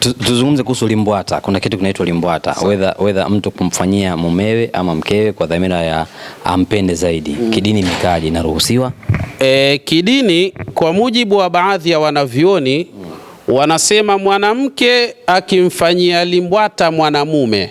Tuzungumze kuhusu limbwata. Kuna kitu kinaitwa limbwata, whether mtu kumfanyia mumewe ama mkewe kwa dhamira ya ampende zaidi. Kidini mikaji inaruhusiwa? Kidini kwa mujibu wa baadhi ya wanavyoni wanasema mwanamke akimfanyia limbwata mwanamume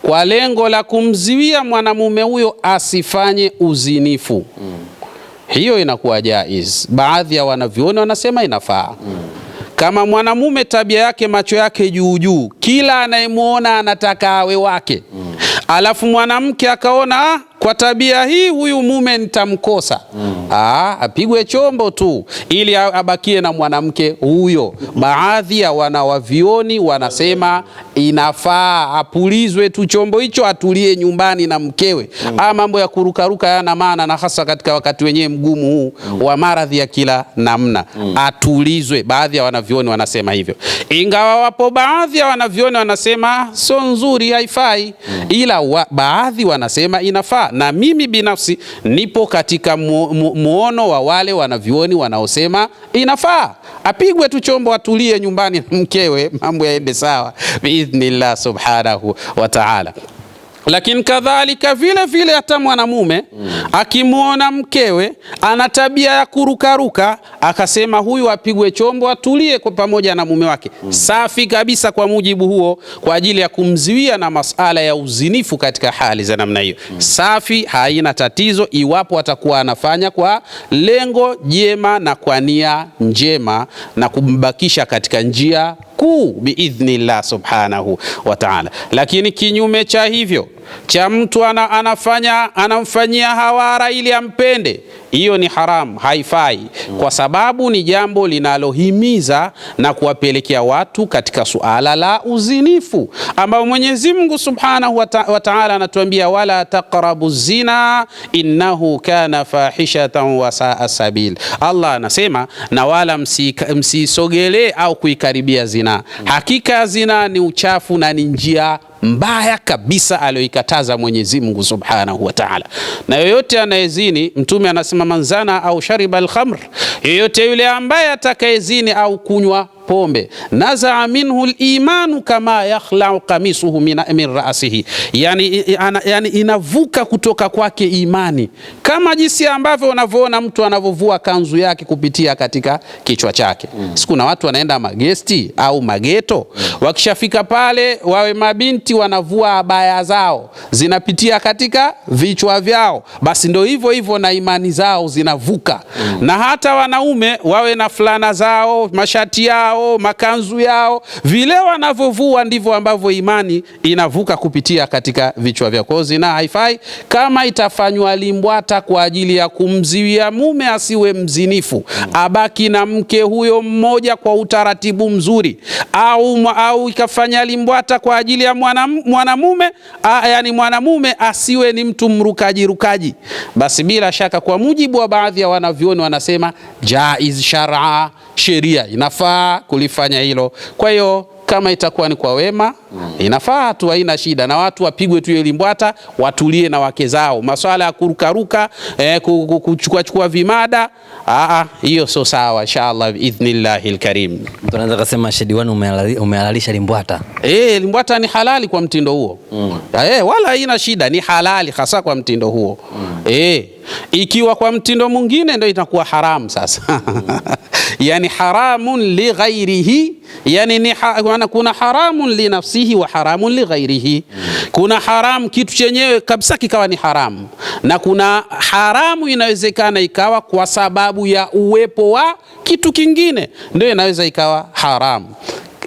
kwa lengo la kumziwia mwanamume huyo asifanye uzinifu, hiyo inakuwa jaiz. Baadhi ya wanavyoni wanasema inafaa. Kama mwanamume tabia yake macho yake juu juu, kila anayemuona anataka awe wake, alafu mwanamke akaona kwa tabia hii huyu mume nitamkosa, apigwe chombo tu ili abakie na mwanamke huyo. Baadhi ya wanawavioni wanasema inafaa apulizwe tu chombo hicho, atulie nyumbani na mkewe. Mambo ya kurukaruka yana maana, na hasa katika wakati wenyewe mgumu huu wa maradhi ya kila namna, atulizwe. Baadhi ya wanavioni wanasema hivyo, ingawa wapo baadhi ya wanavioni wanasema sio nzuri, haifai, ila baadhi wanasema inafaa. Na mimi binafsi nipo katika muono wa wale wanavyuoni wanaosema inafaa, apigwe tu chombo, atulie nyumbani na mkewe, mambo yaende sawa biidhnillah subhanahu wa ta'ala. Lakini kadhalika vile vile hata mwanamume akimuona mkewe ana tabia ya kurukaruka, akasema huyu apigwe chombo, atulie kwa pamoja na mume wake, safi kabisa kwa mujibu huo, kwa ajili ya kumziwia na masala ya uzinifu katika hali za namna hiyo. Safi, haina tatizo iwapo atakuwa anafanya kwa lengo jema na kwa nia njema na kumbakisha katika njia kuu biidhnillah subhanahu wa ta'ala. Lakini kinyume cha hivyo, cha mtu anamfanyia hawara ili ampende, hiyo ni haram, haifai, kwa sababu ni jambo linalohimiza na kuwapelekea watu katika suala la uzinifu, ambao Mwenyezi Mungu subhanahu wa ta'ala anatuambia wala taqrabu zina innahu kana fahishatan wa saa sabil. Allah anasema na wala msisogelee au kuikaribia zina, hakika zina ni uchafu na ni njia mbaya kabisa aliyoikataza Mwenyezi Mungu subhanahu wa ta'ala. Na yoyote anayezini, Mtume anasema manzana au shariba al-khamr, yoyote yule ambaye atakayezini au kunywa pombe, nazaa minhu al-imanu kama yakhla'u qamisuhu min ra'sihi, yani inavuka kutoka kwake imani, kama jinsi ambavyo unavyoona mtu anavovua kanzu yake kupitia katika kichwa chake. Sikuna watu wanaenda magesti au mageto, wakishafika pale wawe mabinti wanavua abaya zao, zinapitia katika vichwa vyao, basi ndio hivyo hivyo na imani zao zinavuka. Na hata wanaume wawe na fulana zao, mashati yao, makanzu yao, vile wanavovua ndivyo ambavyo imani inavuka kupitia katika vichwa vyao. Kwa zina haifai kama itafanywa limbwata kwa ajili ya kumziwia mume asiwe mzinifu, abaki na mke huyo mmoja kwa utaratibu mzuri, au ikafanya limbwata kwa ajili ya mwanamume, yani mwanamume asiwe ni mtu mrukaji, basi bila shaka kwa mujibu wa baadhi ya wanavyuoni wanasema jaiz shar'a, sheria inafaa kulifanya hilo. Kwa hiyo kama itakuwa ni kwa wema inafaa tu, haina shida, na watu wapigwe tu limbwata, watulie na wake zao. Masuala ya kurukaruka, kuchukua vimada, hiyo sio sawa inshallah biidhnillahil karim. Tunaweza kusema Shedi One umehalalisha limbwata. Limbwata ni halali kwa mtindo huo. Wala haina shida, ni halali hasa kwa mtindo huo. Ikiwa kwa mtindo mwingine ndio itakuwa haram sasa. Yani haramun li ghairihi, yani kuna haramun li nafsihi wa haramun li ghairihi. Kuna haram kitu chenyewe kabisa kikawa ni haramu, na kuna haramu inawezekana ikawa kwa sababu ya uwepo wa kitu kingine, ndio inaweza ikawa haramu.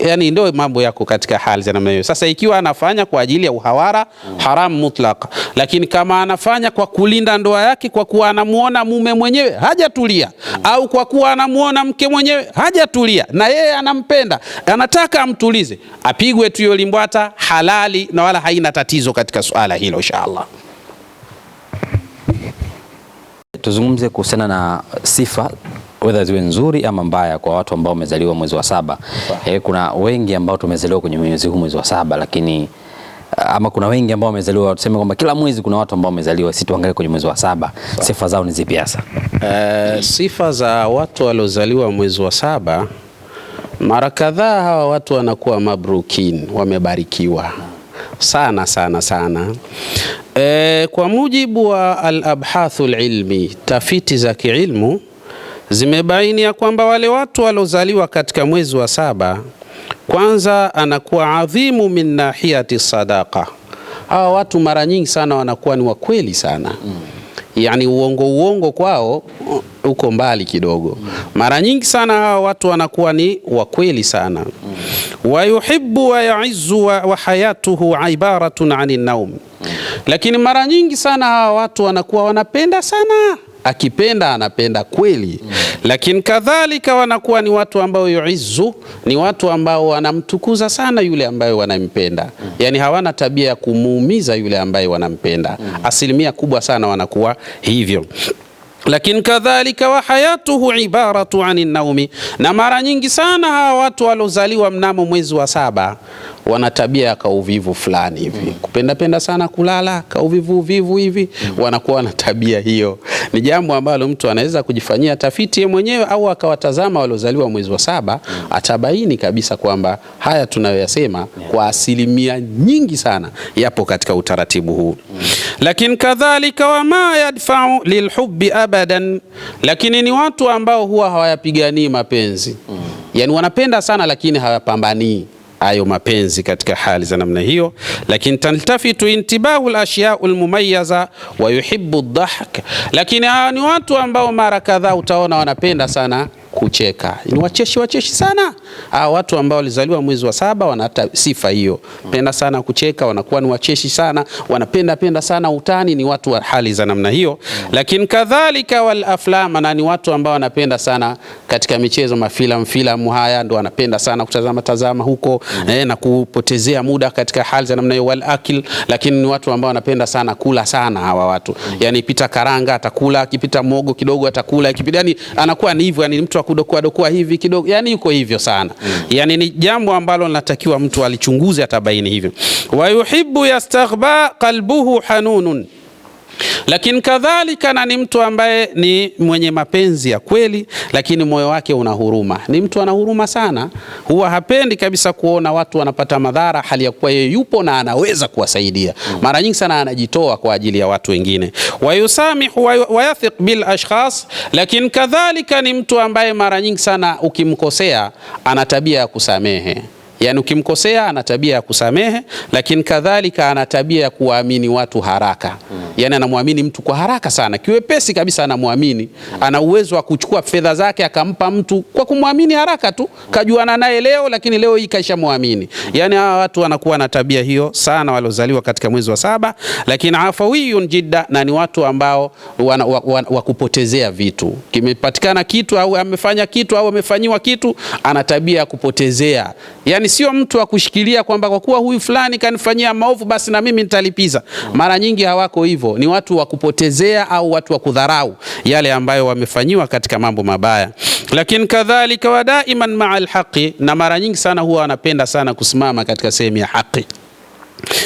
Yani ndio mambo yako katika hali za namna hiyo. Sasa ikiwa anafanya kwa ajili ya uhawara, haram mutlaq, lakini kama anafanya kwa kulinda ndoa yake, kwa kuwa anamuona mume mwenyewe hajatulia, au kwa kuwa anamuona mke mwenyewe hajatulia na yeye anampenda, anataka amtulize, apigwe tu hiyo limbwata, halali na wala haina tatizo katika suala hilo inshallah. Tuzungumze kuhusiana na sifa, whether ziwe nzuri ama mbaya, kwa watu ambao wamezaliwa mwezi wa 7. Kuna wengi ambao tumezaliwa kwenye mwezi huu, mwezi wa 7, lakini ama kuna wengi ambao wamezaliwa, tuseme kwamba kila mwezi kuna watu ambao wamezaliwa, si tuangalie kwenye mwezi wa 7. Sifa zao ni zipi hasa? Sifa za watu waliozaliwa mwezi wa 7 mara kadhaa hawa watu wanakuwa mabrukin, wamebarikiwa sana sana sana. Kwa mujibu wa al-abhathul ilmi, tafiti za kiilmu zimebaini ya kwamba wale watu walozaliwa katika mwezi wa 7, kwanza anakuwa adhimu min nahiyati sadaqa. Hawa watu mara nyingi sana wanakuwa ni wakweli sana. Yani uongo kwao uko mbali kidogo. Mara nyingi sana hawa watu wanakuwa ni wakweli sana. Wa yuhibbu wa ya'izzu wa hayatuhu ibaratun 'anil naum. Lakini mara nyingi sana hawa watu wanakuwa wanapenda sana, akipenda anapenda kweli. Lakini kadhalika wanakuwa ni watu ambao yu'izzu, ni watu ambao wanamtukuza sana yule ambaye wanampenda. Yani hawana tabia ya kumuumiza yule ambaye wanampenda. Asilimia kubwa sana wanakuwa hivyo. Lakini kadhalika wa hayatuhu ibaratu 'anil naumi, na mara nyingi sana hawa watu walozaliwa mnamo mwezi wa 7 wana tabia ya kauvivu fulani hivi, kupenda sana kulala, kauvivu hivi, wanakuwa na tabia hiyo. Ni jambo ambalo mtu anaweza kujifanyia tafiti mwenyewe au akawatazama walozaliwa mwezi wa 7, atabaini kabisa kwamba haya tunayoyasema kwa asilimia nyingi sana yapo katika utaratibu huu. Lakini kadhalika wa ma yadfa'u lilhubbi abadan, lakini ni watu ambao huwa hawayapiganii mapenzi. Yani wanapenda sana lakini hawapambanii hayo mapenzi katika hali za namna hiyo. Lakini taltafitu intibahu al-ashya'u al-mumayyaza wa yuhibbu ad-dhahk, lakini ni watu ambao mara kadhaa utaona wanapenda sana kucheka, ni wacheshi sana. Watu ambao walizaliwa mwezi wa 7 wana sifa hiyo, penda sana kucheka, wanakuwa ni wacheshi sana, wanapenda sana utani, ni watu wa hali za namna hiyo. Lakini kadhalika wal aflama, na ni watu ambao wanapenda sana katika michezo, filamu haya ndo wanapenda sana kutazama huko na kupotezea muda katika hali za namna hiyo. Wal akil, lakini ni watu ambao wanapenda sana kula sana hawa watu. Yani pita karanga atakula, kipita mogo kidogo atakula, kipita, yani anakuwa ni hivyo, yani mtu dokoa hivi kidogo, yani yuko hivyo sana. Yani ni jambo ambalo linatakiwa mtu alichunguze, atabaini hivyo. Wa yuhibbu yastaghba qalbuhu hanunun, lakini kadhalika na ni mtu ambaye ni mwenye mapenzi ya kweli, lakini moyo wake una huruma. Ni mtu ana huruma sana, huwa hapendi kabisa kuona watu wanapata madhara hali ya kuwa yeye yupo na anaweza kuwasaidia. Mara nyingi sana anajitoa kwa ajili ya watu wengine. Wa yusamihu wa yathiq bil ashkhas, lakini kadhalika ni mtu ambaye mara nyingi sana ukimkosea ana tabia ya kusamehe. Yani ukimkosea ana tabia ya kusamehe, lakini kadhalika ana tabia ya kuamini watu haraka. Yani anamwamini mtu kwa haraka sana, kiwepesi kabisa anamwamini. Ana uwezo wa kuchukua fedha zake akampa mtu kwa kumwamini haraka tu, kajuana naye leo lakini leo hii kaisha muamini. Yani hawa watu wanakuwa na tabia hiyo sana walozaliwa katika mwezi wa 7. Lakini afawiyun jidda, na ni watu ambao wakupotezea vitu. Kimepatikana kitu au amefanya kitu au amefanyiwa kitu, ana tabia ya kupotezea. Yani sio mtu wa kushikilia kwamba kwa kuwa huyu fulani kanifanyia maovu basi na mimi nitalipiza. Mara nyingi hawako hivyo, ni watu wa kupotezea au watu wa kudharau yale ambayo wamefanyiwa katika mambo mabaya. Lakini kadhalika wa daiman ma'al haqi, na mara nyingi sana huwa wanapenda sana kusimama katika sehemu ya haki.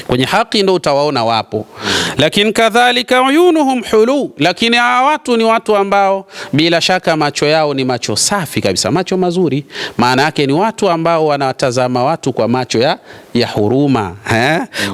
Kwenye haki ndio utawaona wapo. Lakini kadhalika uyunuhum hulu, lakini hawa watu ni watu ambao bila shaka macho yao ni macho safi kabisa, macho mazuri. Maana yake ni watu ambao wanatazama watu kwa macho ya huruma.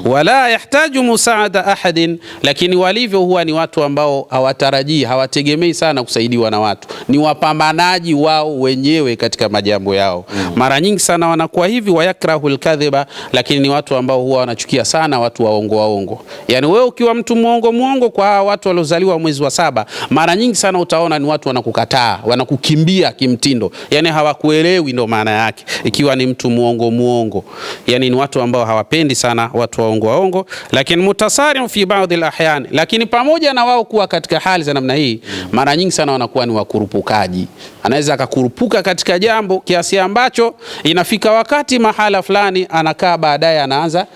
Wala yahtaju musaada ahadin, lakini walivyo huwa ni watu ambao hawatarajii, hawategemei sana kusaidiwa na watu, ni wapambanaji wao wenyewe katika majambo yao. Mara nyingi sana wanakuwa hivi. Wayakrahul kadhiba, lakini ni watu ambao huwa wanachukia sana watu waongo. Yani wewe ukiwa mtu muongo kwa watu waliozaliwa mwezi wa 7, mara nyingi sana utaona ni watu wanakukataa, wanakukimbia kimtindo. Yani hawakuelewi, ndo maana yake ikiwa ni mtu muongo. Yani ni watu ambao hawapendi sana watu waongo. Lakini mutasari'u fi ba'd al-ahyan, lakini pamoja na wao kuwa katika hali za namna hii, mara nyingi sana wanakuwa ni wakurupukaji. Anaweza akakurupuka katika jambo kiasi ambacho inafika wakati mahala fulani anakaa, baadaye anaanza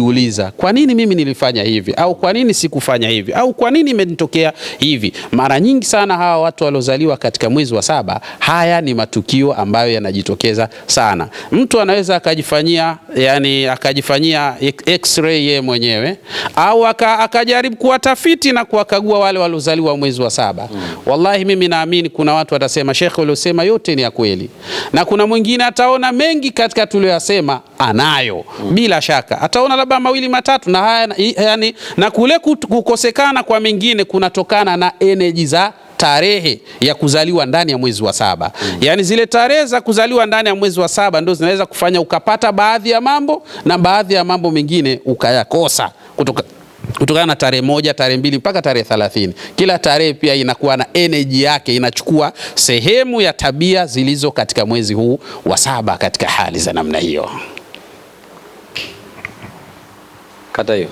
kujiuliza, kwa nini mimi nilifanya hivi, au kwa nini sikufanya hivi, au kwa nini imenitokea hivi. Mara nyingi sana hawa watu waliozaliwa katika mwezi wa saba, haya ni matukio ambayo yanajitokeza sana. Mtu anaweza akajifanyia x-ray yeye mwenyewe, au akajaribu kuwatafiti na kuwakagua wale waliozaliwa mwezi wa saba. Wallahi mimi naamini kuna watu watasema Sheikh uliosema yote ni ya kweli, na kuna mwingine ataona mengi katika tuliyosema anayo. Bila shaka ataona labda mawili matatu, na haya na kule kukosekana kwa mengine kunatokana na energy za tarehe ya kuzaliwa ndani ya mwezi wa saba. Yani zile tarehe za kuzaliwa ndani ya mwezi wa saba ndio zinaweza kufanya ukapata baadhi ya mambo na baadhi ya mambo mengine ukayakosa kutokana na tarehe moja, tarehe mbili mpaka tarehe 30. Kila tarehe pia inakuwa na energy yake, inachukua sehemu ya tabia zilizo katika mwezi huu wa saba katika hali za namna hiyo. Kata hiyo.